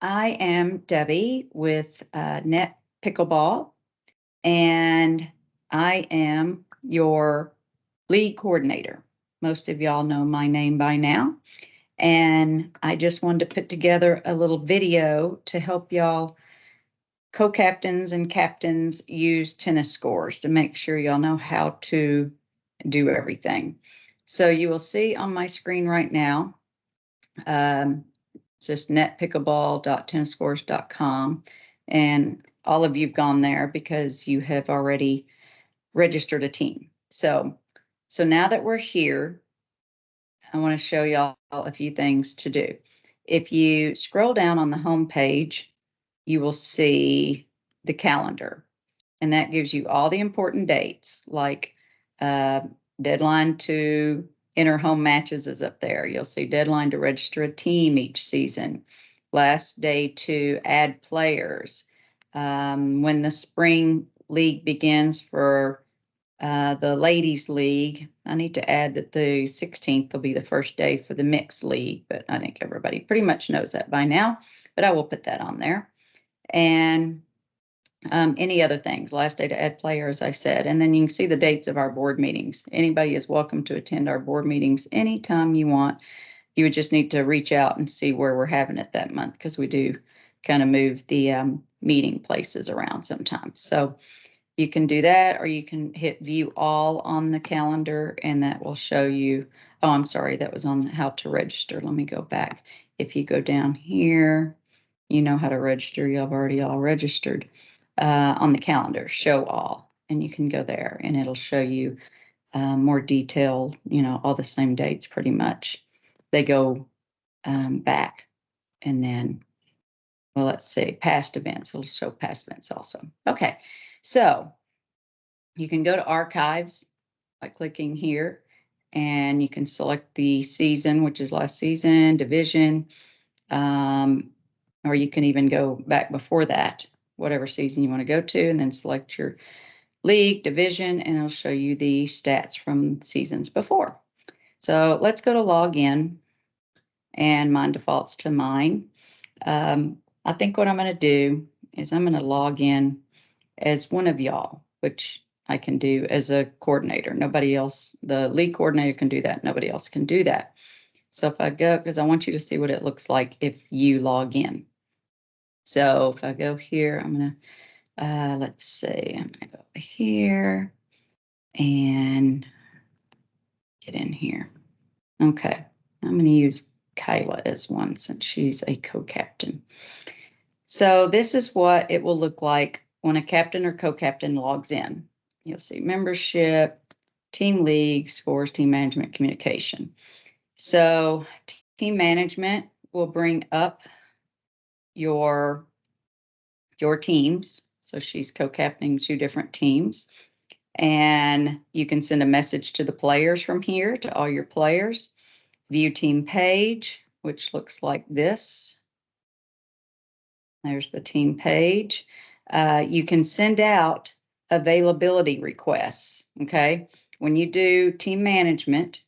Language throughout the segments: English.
I am Debbie with NETT Pickleball, and I am your league coordinator. Most of y'all know my name by now, and I just wanted to put together a little video to help y'all co-captains and captains use tennis scores to make sure y'all know how to do everything. So you will see on my screen right now, it's just nettpickleball.tennisscores.com. And all of you've gone there because you have already registered a team. So now that we're here, I want to show y'all a few things to do. If you scroll down on the home page, you will see the calendar. And that gives you all the important dates, like deadline to enter home matches is up there. You'll see deadline to register a team each season, last day to add players, when the spring league begins for the ladies league. I need to add that the 16th will be the first day for the mixed league, but I think everybody pretty much knows that by now, but I will put that on there. And any other things, last day to add players, I said, and then you can see the dates of our board meetings. Anybody is welcome to attend our board meetings anytime you want. You would just need to reach out and see where we're having it that month, because we do kind of move the meeting places around sometimes. So you can do that, or you can hit view all on the calendar, and that will show you. Oh, I'm sorry, that was on how to register. Let me go back. If you go down here, you know how to register. You've already all registered. On the calendar, show all, and you can go there and it'll show you more detailed, all the same dates pretty much. They go back, and then, well, let's see, past events. It'll show past events also. Okay, so you can go to archives by clicking here, and you can select the season, which is last season, division, or you can even go back before that, whatever season you want to go to, and then select your league, division, and it'll show you the stats from seasons before. So let's go to log in, and mine defaults to mine. I think what I'm going to do is I'm going to log in as one of y'all, which I can do as a coordinator. Nobody else, the league coordinator can do that. Nobody else can do that. So if I go, because I want you to see what it looks like if you log in. So if I go here, I'm going to, let's see, I'm going to go over here and get in here. Okay, I'm going to use Kyla as one since she's a co-captain. So this is what it will look like when a captain or co-captain logs in. You'll see membership, team league, scores, team management, communication. So team management will bring up your teams. So she's co-captaining 2 different teams. And you can send a message to the players from here, to all your players. View team page, which looks like this. There's the team page. You can send out availability requests, okay? When you do team management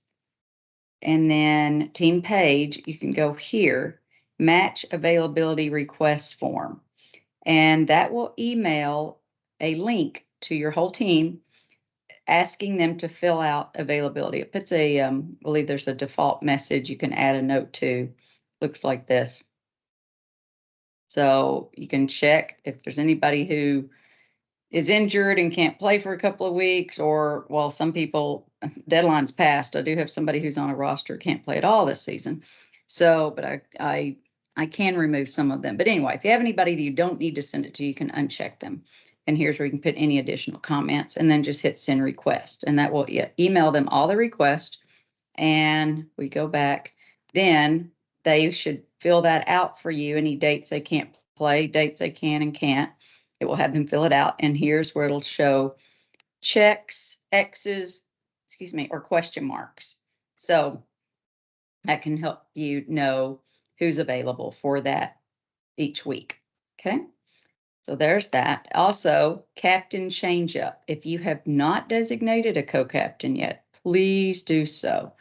and then team page, you can go here, match availability request form. And that will email a link to your whole team asking them to fill out availability. It puts a, I believe there's a default message you can add a note to. Looks like this. So you can check if there's anybody who is injured and can't play for a couple of weeks, or, well, some people, deadline's passed. I do have somebody who's on a roster, can't play at all this season. So, but I can remove some of them. But anyway, if you have anybody that you don't need to send it to, you can uncheck them. And here's where you can put any additional comments, and then just hit send request. And that will email them all the request. And we go back, then they should fill that out for you. Any dates they can't play, dates they can and can't. It will have them fill it out. And here's where it'll show checks, X's, or question marks. So that can help you know who's available for that each week. Okay. So there's that. Also, captain change up. If you have not designated a co-captain yet, please do so.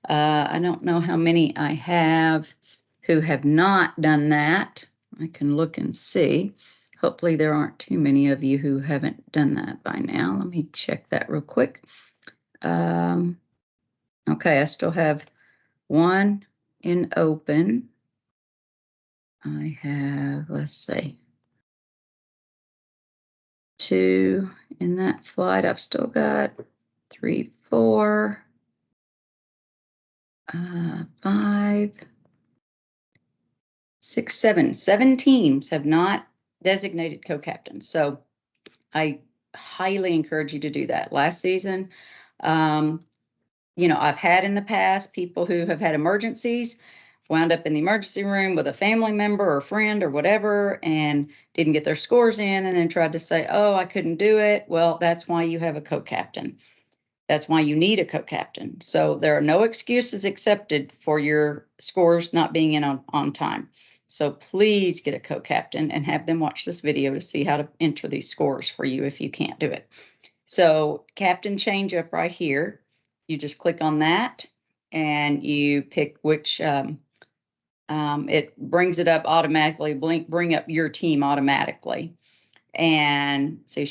I don't know how many I have who have not done that. I can look and see. Hopefully there aren't too many of you who haven't done that by now. Let me check that real quick. Okay, I still have one in open. I have, let's see, two in that flight. I've still got 3, 4, 5, 6, 7. 7 teams have not designated co-captains. So I highly encourage you to do that. Last season, I've had in the past people who have had emergencies, wound up in the emergency room with a family member or friend or whatever, and didn't get their scores in, and then tried to say, oh, I couldn't do it. Well, that's why you have a co-captain. That's why you need a co-captain. So there are no excuses accepted for your scores not being in on time. So please get a co-captain and have them watch this video to see how to enter these scores for you if you can't do it. So captain change up right here. You just click on that and you pick which, it brings it up automatically, bring up your team automatically. And see,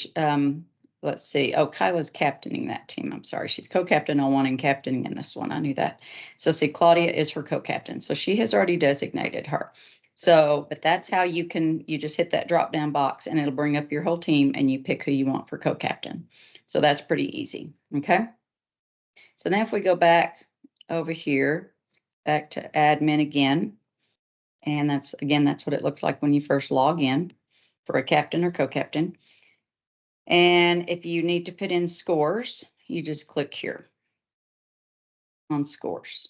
let's see. Oh, Kyla's captaining that team. I'm sorry. She's co-captain on one and captaining in this one. I knew that. So see, Claudia is her co-captain. So she has already designated her. So, but that's how you just hit that drop down box and it'll bring up your whole team and you pick who you want for co-captain. So that's pretty easy. Okay. So then if we go back over here, back to admin again, and that's what it looks like when you first log in for a captain or co-captain. And if you need to put in scores, you just click here on scores.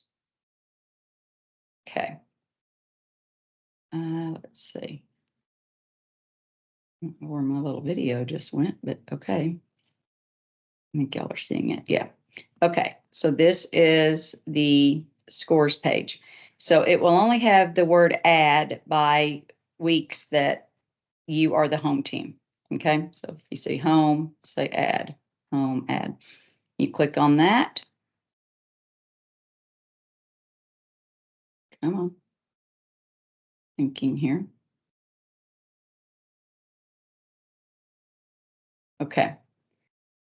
Okay. Let's see. I don't know where my little video just went, but okay. I think y'all are seeing it. Yeah. Okay. So this is the scores page. So it will only have the word add by weeks that you are the home team. Okay. So if you see home, say add, home, add. You click on that. Come on. Thinking here. Okay.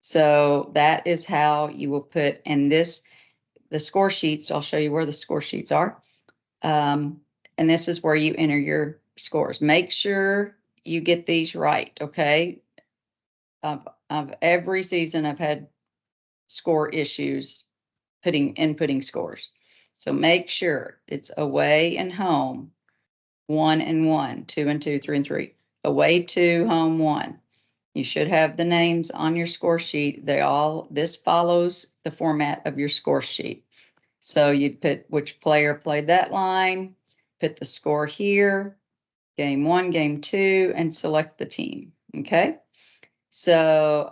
So that is how you will put, and the score sheets, I'll show you where the score sheets are. And this is where you enter your scores. Make sure you get these right, okay? Of every season, I've had score issues inputting scores. So make sure it's away and home, 1 and 1, 2 and 2, 3 and 3. Away 2, home 1. You should have the names on your score sheet. This follows the format of your score sheet. So you'd put which player played that line, put the score here, game 1, game 2, and select the team. Okay. So,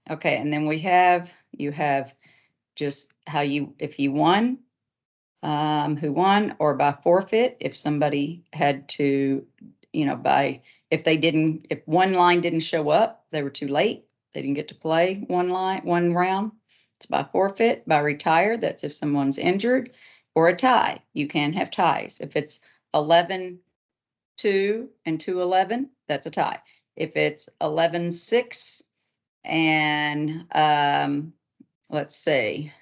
okay. And then you have just if you won, who won, or by forfeit, if somebody had to, if one line didn't show up, they were too late, they didn't get to play one round, it's by forfeit. By retire, that's if someone's injured, or a tie. You can have ties. If it's 11-2 and 2-11, that's a tie. If it's 11-6 and let's see,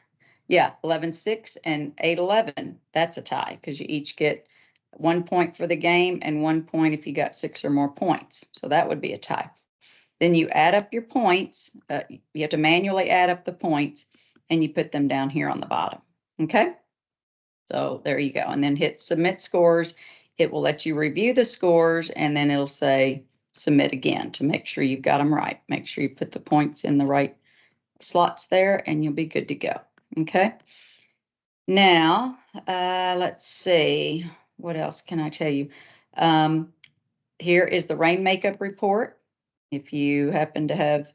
yeah, 11-6 and 8-11, that's a tie because you each get 1 point for the game and 1 point if you got 6 or more points. So that would be a tie. Then you add up your points. You have to manually add up the points and you put them down here on the bottom. Okay. So there you go. And then hit submit scores. It will let you review the scores and then it'll say submit again to make sure you've got them right. Make sure you put the points in the right slots there and you'll be good to go. Okay. Now, let's see, what else can I tell you? Here is the rain makeup report. If you happen to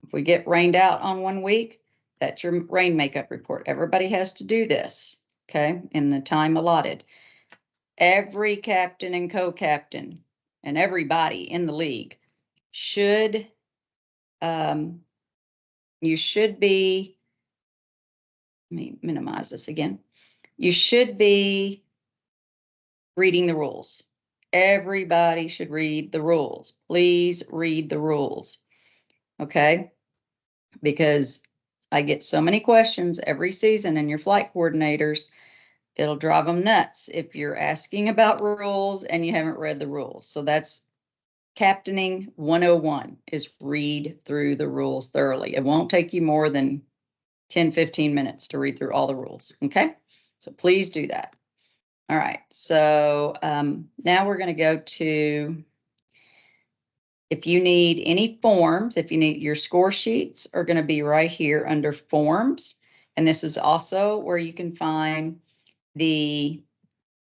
if we get rained out on 1 week, that's your rain makeup report. Everybody has to do this, okay, in the time allotted. Every captain and co-captain and everybody in the league should, you should be, let me minimize this again. You should be reading the rules. Everybody should read the rules. Please read the rules. Okay? Because I get so many questions every season, and your flight coordinators, it'll drive them nuts if you're asking about rules and you haven't read the rules. So that's captaining 101, is read through the rules thoroughly. It won't take you more than 10, 15 minutes to read through all the rules. Okay? So please do that. All right. So now we're going to go to, if you need any forms, if you need, your score sheets are going to be right here under forms. And this is also where you can find the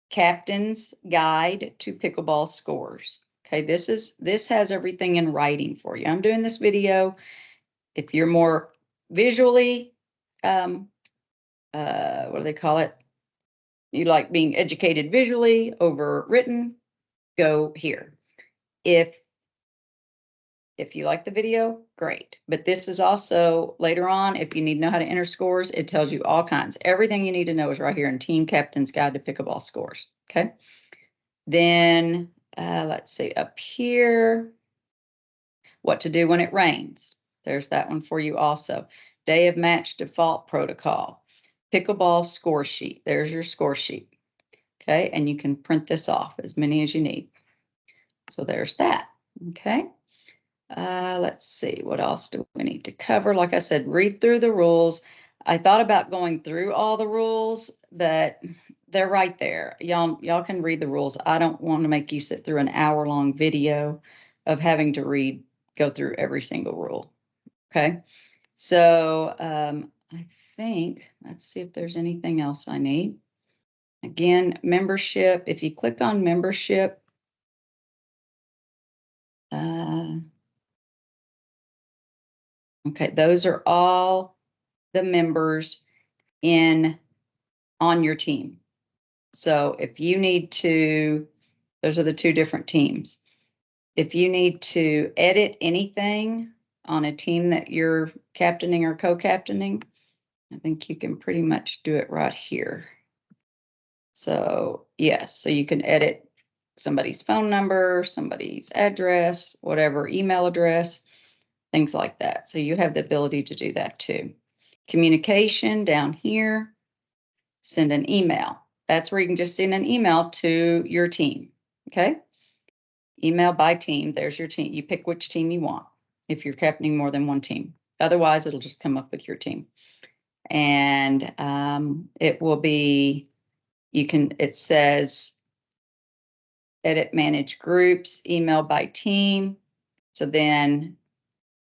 Captain's Guide to Pickleball Scores. Okay, this has everything in writing for you. I'm doing this video. If you're more visually, what do they call it? You like being educated visually over written, go here. If you like the video, great. But this is also later on, if you need to know how to enter scores, it tells you all kinds. Everything you need to know is right here in Team Captain's Guide to Pickleball Scores. Okay. Then let's see up here, what to do when it rains. There's that one for you also. Day of match default protocol. Pickleball score sheet. There's your score sheet. Okay. And you can print this off, as many as you need. So there's that. Okay. Let's see, what else do we need to cover? Like I said, read through the rules. I thought about going through all the rules, but they're right there. Y'all can read the rules. I don't want to make you sit through an hour-long video of having to go through every single rule. Okay. So I think, let's see if there's anything else I need. Again, membership. If you click on membership, okay, those are all the members on your team. So if you need to, those are the two different teams. If you need to edit anything on a team that you're captaining or co-captaining, I think you can pretty much do it right here. So yes, so you can edit somebody's phone number, somebody's address, whatever, email address, things like that. So you have the ability to do that too. Communication down here, send an email. That's where you can just send an email to your team. Okay. Email by team. There's your team. You pick which team you want if you're captaining more than one team. Otherwise, it'll just come up with your team. And it will be, it says edit, manage groups, email by team. So then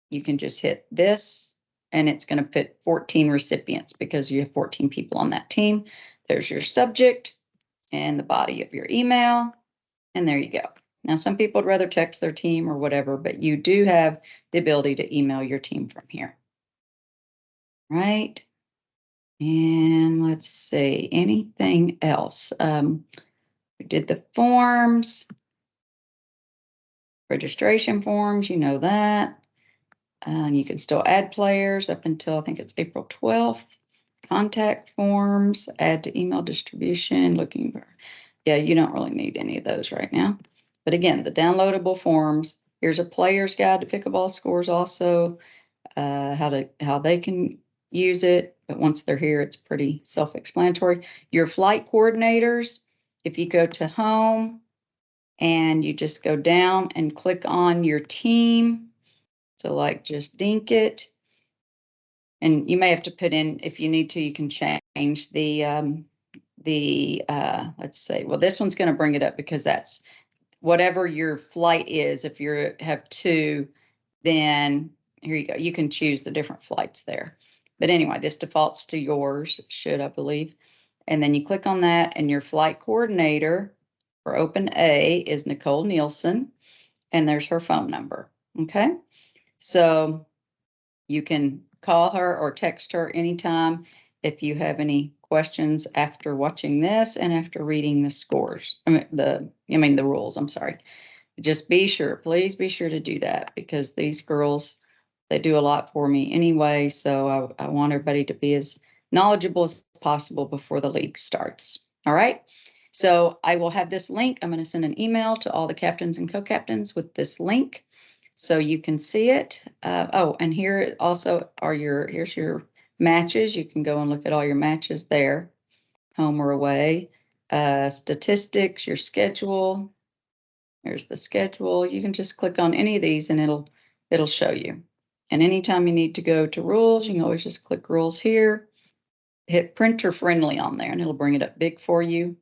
you can just hit this and it's going to put 14 recipients because you have 14 people on that team. There's your subject and the body of your email. And there you go. Now, some people would rather text their team or whatever, but you do have the ability to email your team from here. Right. And let's see, anything else? We did the forms, registration forms, you know that. You can still add players up until I think it's April 12th. Contact forms, add to email distribution, looking for, yeah, you don't really need any of those right now. But again, the downloadable forms, here's a player's guide to pickleball scores also, how they can use it. But once they're here, it's pretty self-explanatory. Your flight coordinators, if you go to home and you just go down and click on your team, so like just dink it. And you may have to put in, if you need to, you can change let's say, well, this one's going to bring it up because that's whatever your flight is. If you have two, then here you go. You can choose the different flights there. But anyway, this defaults to yours, should, I believe. And then you click on that and your flight coordinator for Open A is Nicole Nielsen. And there's her phone number. Okay. So you can call her or text her anytime if you have any questions after watching this and after reading the scores. The rules, I'm sorry. Just be sure, please be sure to do that because these girls, they do a lot for me anyway. So I want everybody to be as knowledgeable as possible before the league starts. All right. So I will have this link. I'm going to send an email to all the captains and co-captains with this link so you can see it. Oh, and here also are here's your matches. You can go and look at all your matches there, home or away. Statistics, your schedule. There's the schedule. You can just click on any of these and it'll show you. And anytime you need to go to rules, you can always just click rules here, hit printer friendly on there, and it'll bring it up big for you.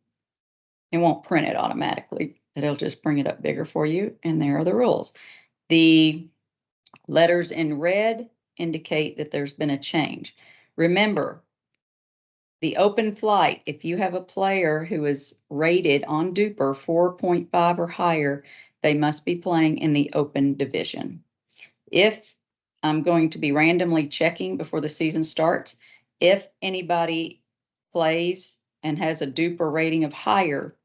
It won't print it automatically. It'll just bring it up bigger for you. And there are the rules. The letters in red indicate that there's been a change. Remember, the open flight, if you have a player who is rated on Duper 4.5 or higher, they must be playing in the open division. If I'm going to be randomly checking before the season starts, if anybody plays and has a Duper rating of higher,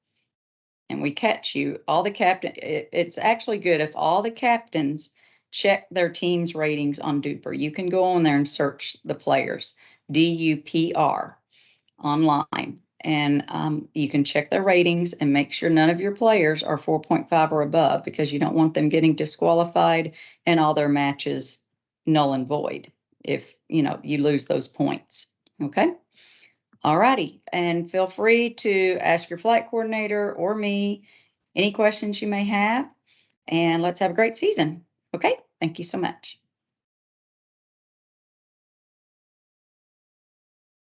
and we catch you, all the it's actually good if all the captains check their team's ratings on Duper. You can go on there and search the players, DUPR, online, and you can check their ratings and make sure none of your players are 4.5 or above, because you don't want them getting disqualified and all their matches null and void if you lose those points. Okay. All righty. And feel free to ask your flight coordinator or me any questions you may have. And let's have a great season. Okay. Thank you so much.